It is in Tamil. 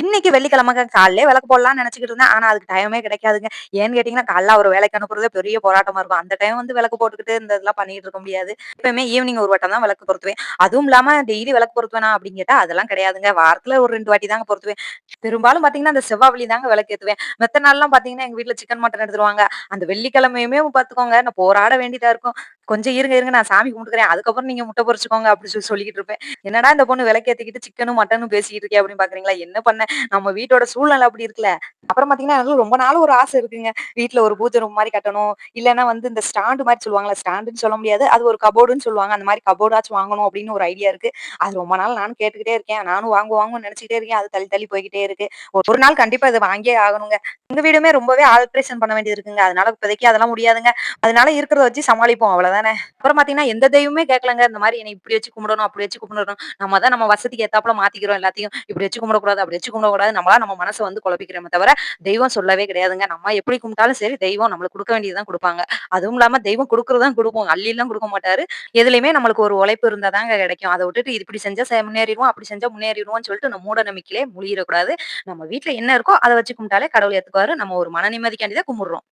இன்னைக்கு வெள்ளிக்கிழமைங்க காலையிலே விளக்கு போடலாம்னு நெனச்சுக்கிட்டு இருந்தேன். ஆனா அதுக்கு டைமே கிடைக்காதுங்க. ஏன்னு கேட்டீங்கன்னா, காலைல அவர வேலைக்கு அனுப்புறதே பெரிய போராட்டமா இருக்கும். அந்த டைம் வந்து விளக்கு போட்டுக்கிட்டு இந்த இதெல்லாம் பண்ணிட்டு இருக்க முடியாது. எப்பவுமே ஈவினிங் ஒரு வட்டம் தான் விளக்கு பொருத்துவேன். அதுவும் இல்லாம டெய்லி விளக்கு பொருத்துவேனா அப்படின்னு கேட்டா, அதெல்லாம் கிடையாதுங்க. வாரத்துல ஒரு 2 வாட்டி தாங்க பொருத்துவேன். பெரும்பாலும் பார்த்தீங்கன்னா, அந்த செவ்வா, வெள்ளி தாங்க விளக்கு ஏத்துவேன். மத்த நாள்லாம் பார்த்தீங்கன்னா, எங்க வீட்ல சிக்கன், மட்டன் எடுத்துருவாங்க. அந்த வெள்ளிக்கிழமையுமே பார்த்துக்கோங்க, நான் போராட வேண்டியதா இருக்கும். "கொஞ்சம் இருங்க, இருங்க நான் சாமி கும்பிட்டுக்கிறேன். அதுக்கப்புறம் நீங்க முட்டை பொரிச்சுக்கோங்க" அப்படி சொல்லிக்கிட்டு இருப்பேன். "என்னடா இந்த பொண்ணு விளக்கேத்திக்கிட்டு சிக்கனும், மட்டனும் பேசிக்கிட்டு இருக்கே" அப்படின்னு பார்க்குறீங்களா? என்ன பண்ண நம்ம வீட்டோட சூழ்நிலை அப்படி இருக்குல்ல. அப்புறம் பார்த்தீங்கன்னா, எனக்கு ரொம்ப நாள் ஒரு ஆசை இருக்குங்க. வீட்ல ஒரு பூஜை ரூம் மாரி கட்டணும். இல்லன்னா வந்து இந்த ஸ்டாண்ட் மாரி சொல்லுவாங்கல்ல, ஸ்டாண்டுன்னு சொல்ல முடியாது. அது ஒரு கபோர்டுன்னு சொல்லுவாங்க. அந்த மாரி கபோர்டாச்சும் வாங்கணும் அப்படின்னு ஒரு ஐடியா இருக்கு. அது ரொம்ப நாள் நானும் கேட்டுக்கிட்டே இருக்கேன். நானும் வாங்குவாங்கன்னு நெனச்சுக்கிட்டே இருக்கேன். அது தள்ளி தள்ளி போய்க்கிட்டே இருக்கு. ஒரு நாள் கண்டிப்பா இத வாங்கியே ஆகணுங்க. எங்க வீடுமே ரொம்பவே ஆல்ட்ரேஷன் பண்ண வேண்டியது இருக்குங்க. அதனால இப்போதைக்கு அதெல்லாம் முடியாதுங்க. அதனால இருக்கிறத வச்சு சமாளிப்போம் அவ்வளோதானே. அப்புறம் பார்த்தீங்கன்னா, எந்த தெய்வமே கேட்கலங்க. இந்த மாரி என்னை இப்படி வச்சு கும்பிடணும், அப்படி வச்சு கும்பிடணும். நம்ம தான் நம்ம வசதிக்கு ஏத்தாப்புல மாத்திக்கிறோம் எல்லாத்தையும். இப்படி வச்சு கும்பிடக்கூடாது, அப்படி வச்சு கும்பிடக்கூடாது. நம்மளா நம்ம மனச வந்து குழப்பிக்கிறோமே தவிர, தெய்வம் சொல்லவே கிடையாதுங்க. நம்ம எப்படி கும்பிட்டாலும் சரி, தெய்வம் நம்மளுக்கு குடுக்க வேண்டியது தான் குடுப்பாங்க. அதுவும் இல்லாம தெய்வம் குடுக்குறது தான் குடுக்கும். அள்ளிலாம் குடுக்க மாட்டாரு. எதுலயுமே நம்மளுக்கு ஒரு உழைப்பு இருந்தா தாங்க கிடைக்கும். அத விட்டுட்டு இது இப்படி செஞ்சா முன்னேறிருவோம், அப்படி செஞ்சா முன்னேறிருவோம்னு சொல்லிட்டு நம்ம மூட நம்பிக்கையிலே முழிறக்கூடாது. நம்ம வீட்ல என்ன இருக்கோ அத வச்சு கும்பிட்டாலே கடவுள் ஏத்துக்குவாரு. நம்ம ஒரு மன நிம்மதிக்காண்டி தான் கும்பிடுறோம்.